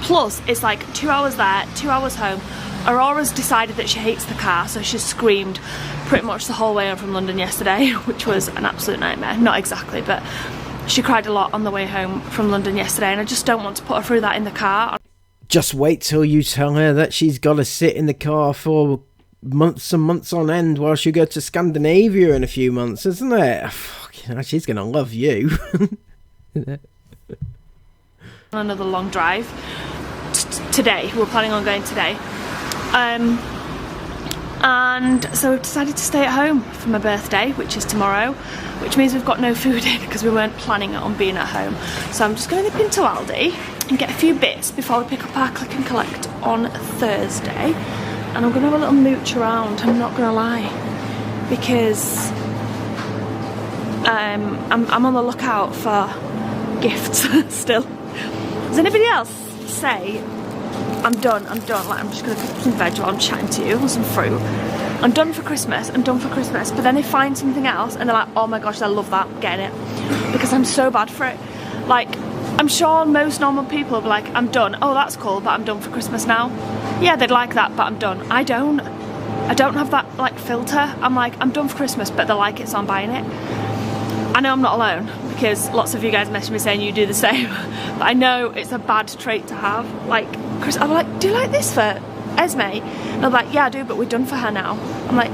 Speaker 2: Plus, it's like 2 hours there, 2 hours home. Aurora's decided that she hates the car, so she screamed pretty much the whole way home from London yesterday, which was an absolute nightmare. Not exactly, but she cried a lot on the way home from London yesterday, and I just don't want to put her through that in the car.
Speaker 1: Just wait till you tell her that she's got to sit in the car for months and months on end while she go to Scandinavia in a few months, isn't it? She's going to love you.
Speaker 2: Another long drive today. We're planning on going today, and so we've decided to stay at home for my birthday, which is tomorrow, which means we've got no food in because we weren't planning on being at home. So I'm just going to nip into Aldi and get a few bits before we pick up our click and collect on Thursday, and I'm going to have a little mooch around, I'm not going to lie, because I'm on the lookout for gifts still. Does anybody else say, I'm done, like I'm just going to pick up some veg while I'm chatting to you, or some fruit. I'm done for Christmas, but then they find something else and they're like, oh my gosh, I love that, I'm getting it. Because I'm so bad for it. Like, I'm sure most normal people will be like, I'm done, oh that's cool, but I'm done for Christmas now. Yeah, they'd like that, but I'm done. I don't have that like filter. I'm like, I'm done for Christmas, but they like it, so I'm buying it. I know I'm not alone, because lots of you guys message me saying you do the same. But I know it's a bad trait to have. Like, Chris, I'm like, do you like this for Esme? And I'm like, yeah, I do, but we're done for her now. I'm like,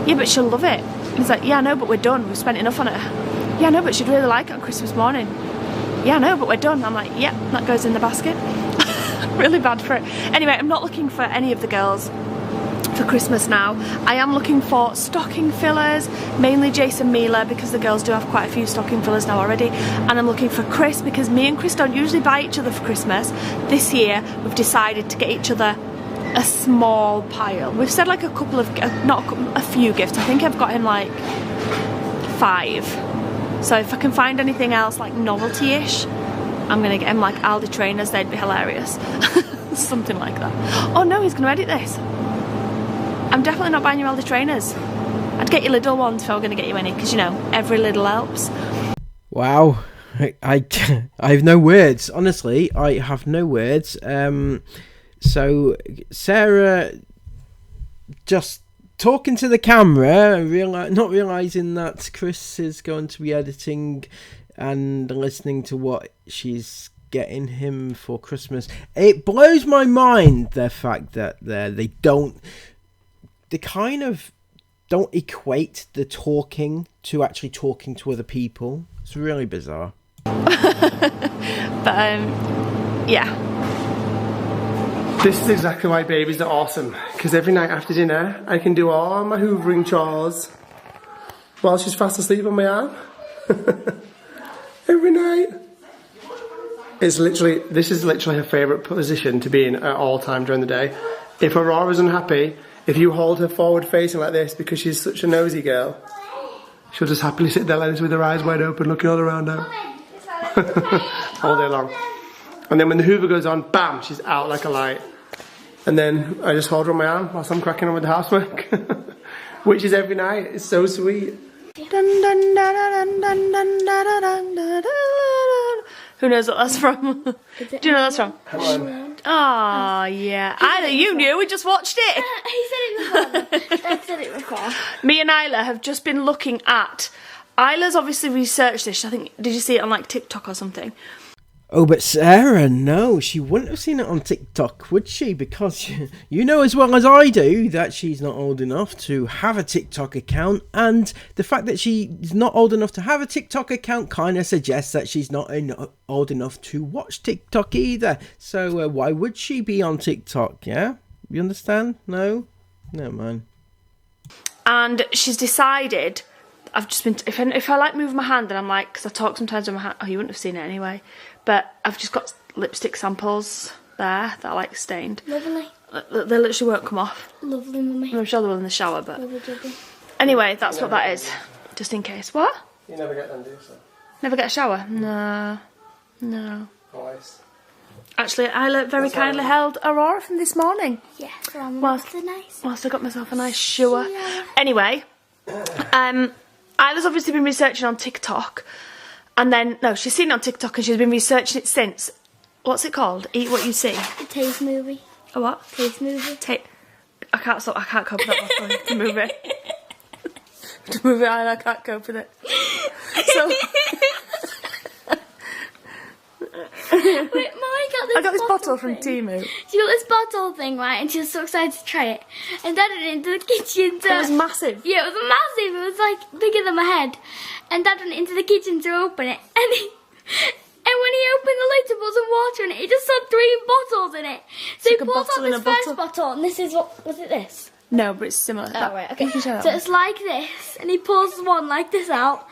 Speaker 2: yeah, but she'll love it. And he's like, yeah, no, but we're done. We've spent enough on her. Yeah, no, but she'd really like it on Christmas morning. Yeah, no, but we're done. I'm like, yeah, that goes in the basket. Really bad for it. Anyway, I'm not looking for any of the girls for Christmas now. I am looking for stocking fillers, mainly Jason Mila, because the girls do have quite a few stocking fillers now already, and I'm looking for Chris because me and Chris don't usually buy each other for Christmas. This year we've decided to get each other a small pile. We've said like a couple of, not a few gifts. I think I've got him like 5 So if I can find anything else like novelty-ish, I'm gonna get him like Aldi trainers. They'd be hilarious. Something like that. Oh no, he's gonna edit this. I'm definitely not buying you Aldi trainers. I'd get you little ones if I were gonna get you any, because you know, every little helps.
Speaker 1: Wow. I have no words. Honestly, I have no words. So Sarah just talking to the camera, not realising that Chris is going to be editing and listening to what she's getting him for Christmas. It blows my mind, the fact that they kind of don't equate the talking to actually talking to other people. It's really bizarre.
Speaker 2: But yeah.
Speaker 4: This is exactly why babies are awesome, because every night after dinner I can do all my hoovering chores while she's fast asleep on my arm. Every night. This is literally her favourite position to be in at all time during the day. If Aurora's unhappy, if you hold her forward facing like this because she's such a nosy girl, she'll just happily sit there like this with her eyes wide open looking all around her. All day long. And then when the hoover goes on, bam, she's out like a light. And then I just hold her on my arm whilst I'm cracking on with the housework. Which is every night. It's so sweet.
Speaker 2: Who knows what that's from? Do you know what that's from?
Speaker 4: Come on.
Speaker 2: Oh, yeah. Isla, you knew. We just watched it.
Speaker 3: He said it before. Dad said it before.
Speaker 2: Me and Isla have just been looking at... Isla's obviously researched this. I think, did you see it on like TikTok or something?
Speaker 1: Oh, but Sarah, no, she wouldn't have seen it on TikTok, would she? Because you know as well as I do that she's not old enough to have a TikTok account, and the fact that she's not old enough to have a TikTok account kind of suggests that she's not old enough to watch TikTok either. So why would she be on TikTok, yeah? You understand? No? Never mind.
Speaker 2: And she's decided... I've just been... If I like move my hand, and I'm like... Because I talk sometimes with my hand... Oh, you wouldn't have seen it anyway. But I've just got lipstick samples there that I like stained.
Speaker 3: Lovely.
Speaker 2: They literally won't come off.
Speaker 3: Lovely, mummy.
Speaker 2: I'm sure they will in the shower, but...
Speaker 3: Lovely.
Speaker 2: Anyway, that's what that is. Just in case. What?
Speaker 4: You never get them, do you, so?
Speaker 2: Never get a shower? No. No.
Speaker 4: Always.
Speaker 2: Actually, I very kindly held Aurora from this morning.
Speaker 3: Yes, nice.
Speaker 2: Whilst I got myself a nice shower. Yeah. Anyway, Isla's obviously been researching on TikTok. And then, no, she's seen it on TikTok and she's been researching it since. What's it called? Eat What You See?
Speaker 3: A taste movie.
Speaker 2: A what?
Speaker 3: Taste movie.
Speaker 2: I can't cope with that one. To move it. To move it, I can't cope with it. So...
Speaker 3: Wait, Mummy
Speaker 2: got this bottle from Temu.
Speaker 3: She got this bottle thing, right, and she was so excited to try it. And Dad went into the kitchen to...
Speaker 2: It was massive.
Speaker 3: Yeah, it was massive. It was like bigger than my head. And Dad went into the kitchen to open it. And when he opened the lid to put some water in it, he just saw 3 bottles in it. So he pulls out this first bottle, and this is what... Was it this?
Speaker 2: No, but it's similar.
Speaker 3: Oh, right, okay. So it's like this, and he pulls one like this out.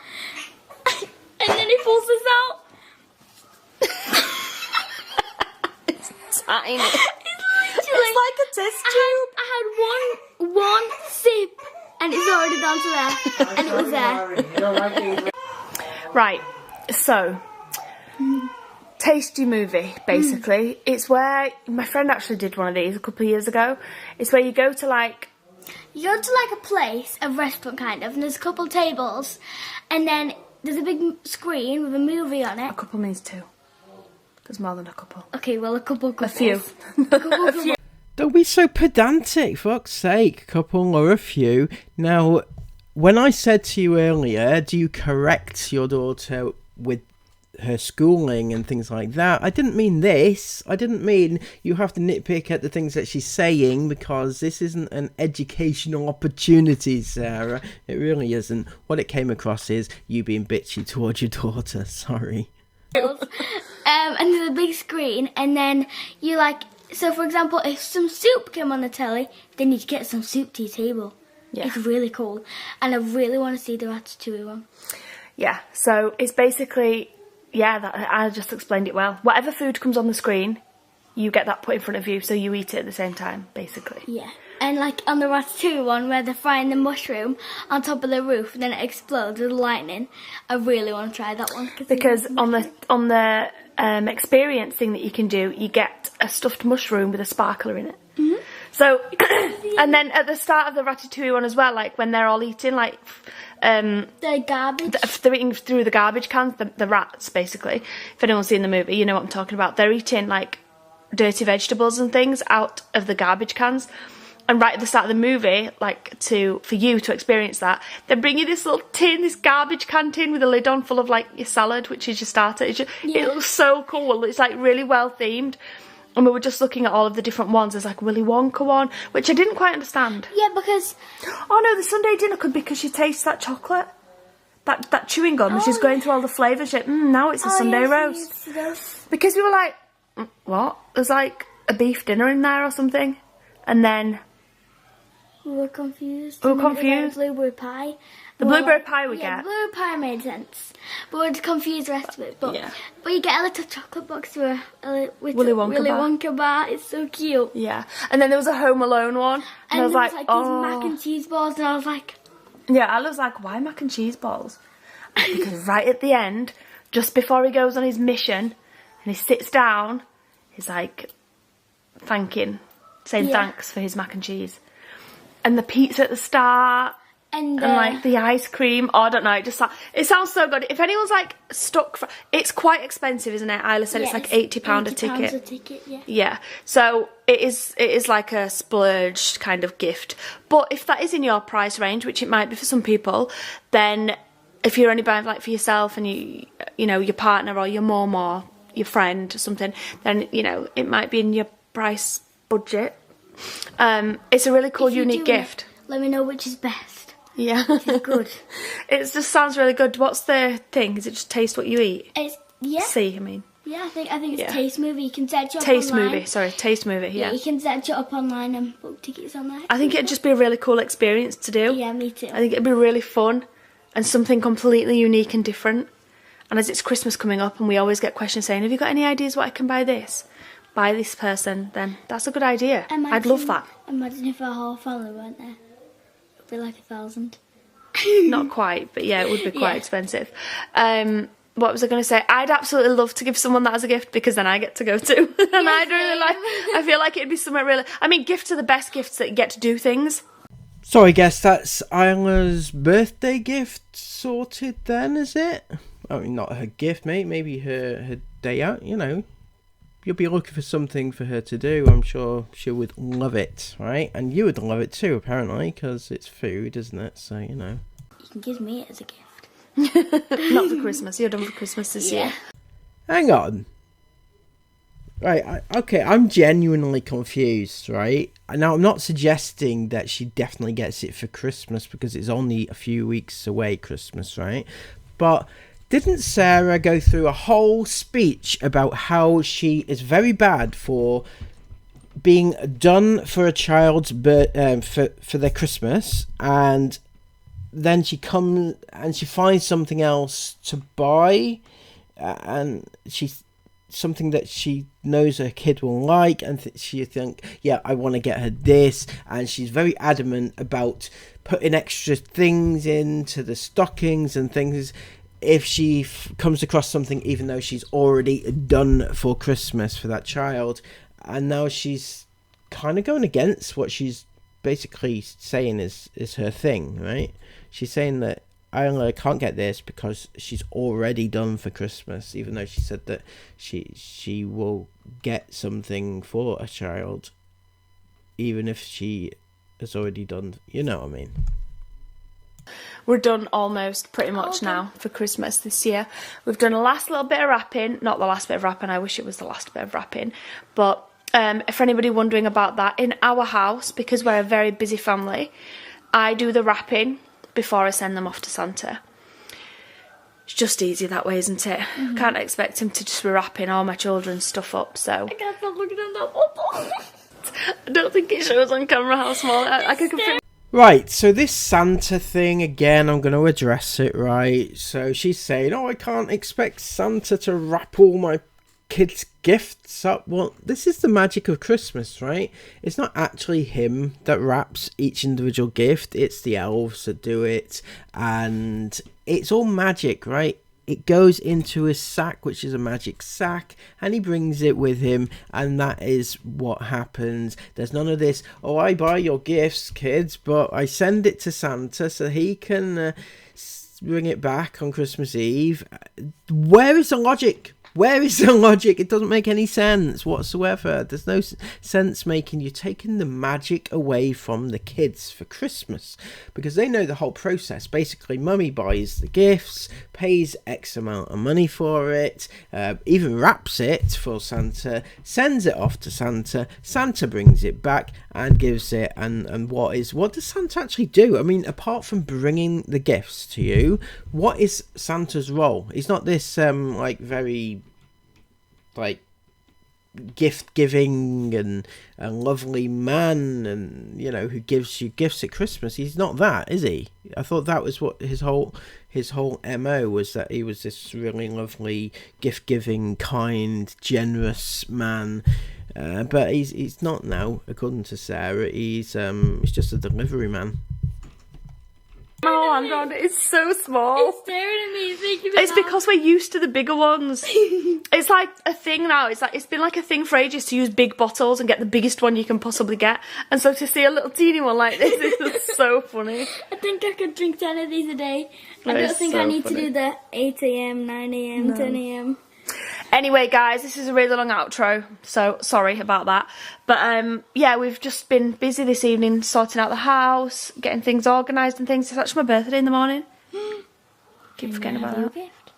Speaker 3: And then he pulls this out.
Speaker 2: It's tiny.
Speaker 3: It's
Speaker 2: like a test tube.
Speaker 3: I had one sip, and it's already down to there, and it was there.
Speaker 2: Right, so tasty movie, basically. It's where my friend actually did one of these a couple of years ago. It's where you go to like
Speaker 3: a place, a restaurant kind of, and there's a couple of tables, and then there's a big screen with a movie on it.
Speaker 2: A couple means 2. There's more than a couple.
Speaker 3: Okay, well, a couple couples.
Speaker 2: A few.
Speaker 3: A few.
Speaker 1: Don't be so pedantic, fuck's sake, couple or a few. Now, when I said to you earlier, do you correct your daughter with her schooling and things like that, I didn't mean this. I didn't mean you have to nitpick at the things that she's saying, because this isn't an educational opportunity, Sarah. It really isn't. What it came across is you being bitchy towards your daughter. Sorry.
Speaker 3: And there's a big screen, and then you like... So, for example, if some soup came on the telly, then you'd get some soup to your table. Yeah. It's really cool. And I really want to see the Ratatouille one.
Speaker 2: Yeah, so it's basically... Yeah, I just explained it well. Whatever food comes on the screen, you get that put in front of you, so you eat it at the same time, basically.
Speaker 3: Yeah. And like on the Ratatouille one where they're frying the mushroom on top of the roof and then it explodes with lightning. I really want to try that one.
Speaker 2: Because on the experience thing that you can do, you get a stuffed mushroom with a sparkler in it.
Speaker 3: Mm-hmm.
Speaker 2: So, and then at the start of the Ratatouille one as well, like when they're all eating, like
Speaker 3: the garbage.
Speaker 2: They're eating through the garbage cans, the rats basically. If anyone's seen the movie, you know what I'm talking about. They're eating like dirty vegetables and things out of the garbage cans. And right at the start of the movie, like for you to experience that, they bring you this little tin, this garbage can tin with a lid on full of like your salad, which is your starter. It looks so cool. It's like really well themed. And we were just looking at all of the different ones. There's like Willy Wonka one, which I didn't quite understand.
Speaker 3: Yeah, because...
Speaker 2: Oh no, the Sunday dinner could be because she tastes that chocolate. That chewing gum, and she's going through all the flavours. Now it's a Sunday roast. Because we were like, what? There's like a beef dinner in there or something. And then...
Speaker 3: We were confused.
Speaker 2: We were confused.
Speaker 3: Blueberry pie.
Speaker 2: The blueberry pie we get.
Speaker 3: Blueberry pie made sense. But we're confused the rest of it. But you get a little chocolate box with
Speaker 2: Willy
Speaker 3: Wonka bar. It's so cute.
Speaker 2: Yeah. And then there was a Home Alone one. And I was like,
Speaker 3: these
Speaker 2: oh.
Speaker 3: mac and cheese balls. And I was like...
Speaker 2: Yeah, I was like, why mac and cheese balls? Because right at the end, just before he goes on his mission, and he sits down, he's like, saying thanks for his mac and cheese. And the pizza at the start, and like the ice cream. Oh, I don't know. It sounds so good. If anyone's like stuck, it's quite expensive, isn't it? Isla said it's like £80 a ticket.
Speaker 3: A ticket, yeah.
Speaker 2: Yeah. So it is like a splurge kind of gift. But if that is in your price range, which it might be for some people, then if you're only buying like for yourself and you know your partner or your mum or your friend or something, then it might be in your price budget. It's a really cool, unique gift.
Speaker 3: Let me know which is best.
Speaker 2: Yeah.
Speaker 3: It's good.
Speaker 2: It just sounds really good. What's the thing? Is it just taste what you eat?
Speaker 3: See,
Speaker 2: I mean.
Speaker 3: Yeah, I think it's Taste Movie. You can search it up
Speaker 2: Taste
Speaker 3: online.
Speaker 2: Movie, sorry, Taste Movie, yeah.
Speaker 3: You can search it up online and book tickets on there.
Speaker 2: I think it'd just be a really cool experience to do.
Speaker 3: Yeah, me too.
Speaker 2: I think it'd be really fun and something completely unique and different. And as it's Christmas coming up and we always get questions saying, have you got any ideas what I can buy this? By this person, then that's a good idea. I'd love that.
Speaker 3: Imagine if our whole family weren't there. It would be like 1,000.
Speaker 2: Not quite, but yeah, it would be quite expensive. What was I going to say? I'd absolutely love to give someone that as a gift because then I get to go too. And I'd really I feel like it'd be something really... I mean, gifts are the best gifts that you get to do things.
Speaker 1: So I guess that's Isla's birthday gift sorted then, is it? I mean, not her gift, mate. Maybe her day out, You'll be looking for something for her to do. I'm sure she would love it, right? And you would love it too, apparently, because it's food, isn't it? So,
Speaker 3: You can give me it as a gift.
Speaker 2: Not for Christmas. You're done for Christmas this year.
Speaker 1: Hang on. Right, okay, I'm genuinely confused, right? Now, I'm not suggesting that she definitely gets it for Christmas because it's only a few weeks away, Christmas, right? But... didn't Sarah go through a whole speech about how she is very bad for being done for a child's for their Christmas, and then she comes and she finds something else to buy, and something that she knows her kid will like, and she think, yeah, I want to get her this, and she's very adamant about putting extra things into the stockings and things if she comes across something, even though she's already done for Christmas for that child. And now she's kind of going against what she's basically saying is her thing, right? She's saying that I can't get this because she's already done for Christmas, even though she said that she will get something for a child, even if she has already done, you know what I mean?
Speaker 2: We're done almost pretty much now for Christmas this year. We've done a last little bit of wrapping. Not the last bit of wrapping, I wish it was the last bit of wrapping. But for anybody wondering about that, in our house, because we're a very busy family, I do the wrapping before I send them off to Santa. It's just easier that way, isn't it? Mm-hmm. Can't expect him to just be wrapping all my children's stuff up, so...
Speaker 3: I can't stop looking at that bottle.
Speaker 2: I don't think it shows on camera how small I can confirm.
Speaker 1: Right, so this Santa thing, again, I'm going to address it, right? So she's saying, I can't expect Santa to wrap all my kids' gifts up. Well, this is the magic of Christmas, right? It's not actually him that wraps each individual gift. It's the elves that do it. And it's all magic, right? It goes into his sack, which is a magic sack, and he brings it with him, and that is what happens. There's none of this, oh, I buy your gifts, kids, but I send it to Santa so he can bring it back on Christmas Eve. Where is the logic? Where is the logic? It doesn't make any sense whatsoever. There's no sense making. You're taking the magic away from the kids for Christmas because they know the whole process. Basically, mummy buys the gifts, pays X amount of money for it, even wraps it for Santa, sends it off to Santa. Santa brings it back and gives it. And what does Santa actually do? I mean, apart from bringing the gifts to you, what is Santa's role? He's not this like very like gift giving and a lovely man, and you know, who gives you gifts at Christmas. He's not that, is he? I thought that was what his whole MO was, that he was this really lovely, gift giving, kind, generous man. But he's not now, according to Sarah. He's just a delivery man.
Speaker 2: Oh, Andron, it's so small.
Speaker 3: It's staring at me.
Speaker 2: It's because we're used to the bigger ones. It's like a thing now. It's been like a thing for ages to use big bottles and get the biggest one you can possibly get. And so to see a little teeny one like this is so funny.
Speaker 3: I think I could drink 10 of these a day. I don't think I need to do the 8 a.m, 9 a.m, 10 a.m.
Speaker 2: Anyway, guys, this is a really long outro, so sorry about that. But yeah, we've just been busy this evening sorting out the house, getting things organised and things. It's actually my birthday in the morning. Keep forgetting about that.
Speaker 3: Gift?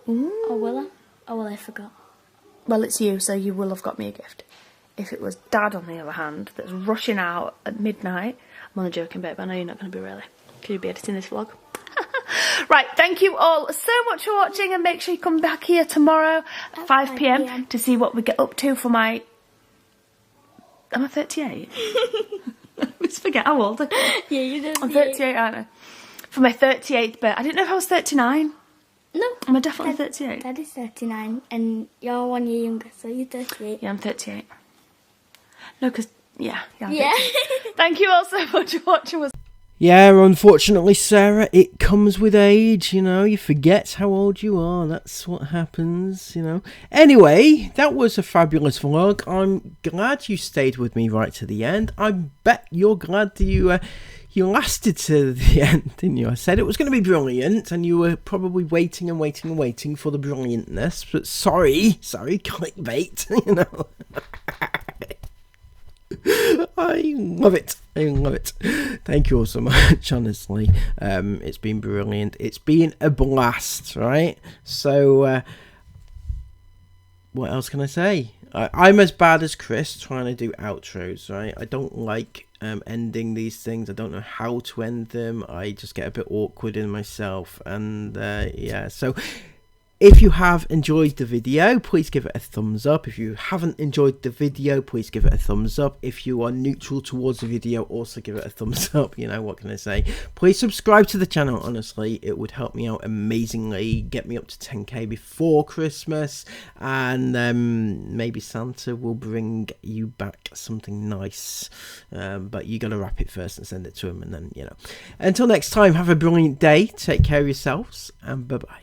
Speaker 3: Or will I? Oh, well, I forgot.
Speaker 2: Well, it's you, so you will have got me a gift. If it was Dad, on the other hand, that's rushing out at midnight, I'm only joking, babe, I know you're not going to be really. Could you be editing this vlog? Right, thank you all so much for watching, and make sure you come back here tomorrow at 5 p.m. to see what we get up to for my... Am I 38? I always forget how old I am.
Speaker 3: Yeah, you did.
Speaker 2: I'm 38, aren't I? For my 38th birthday. I didn't know if I was 39.
Speaker 3: No.
Speaker 2: Am I definitely 38?
Speaker 3: That is 39, and you're 1 year younger, so you're 38.
Speaker 2: Yeah, I'm 38. No, because... Yeah.
Speaker 3: Yeah.
Speaker 2: Thank you all so much for watching.
Speaker 1: Yeah, unfortunately, Sarah, it comes with age, you know. You forget how old you are. That's what happens, you know. Anyway, that was a fabulous vlog. I'm glad you stayed with me right to the end. I bet you're glad that you lasted to the end, didn't you? I said it was going to be brilliant, and you were probably waiting and waiting and waiting for the brilliantness. But sorry, clickbait, you know. I love it. Thank you all so much, honestly. It's been brilliant. It's been a blast, right? So, what else can I say? I'm as bad as Chris trying to do outros, right? I don't like ending these things. I don't know how to end them. I just get a bit awkward in myself. And, yeah, so... If you have enjoyed the video, please give it a thumbs up. If you haven't enjoyed the video, please give it a thumbs up. If you are neutral towards the video, also give it a thumbs up. You know, what can I say? Please subscribe to the channel, honestly. It would help me out amazingly. Get me up to 10k before Christmas. And maybe Santa will bring you back something nice. But you got to wrap it first and send it to him. And then, you know. Until next time, have a brilliant day. Take care of yourselves. And bye-bye.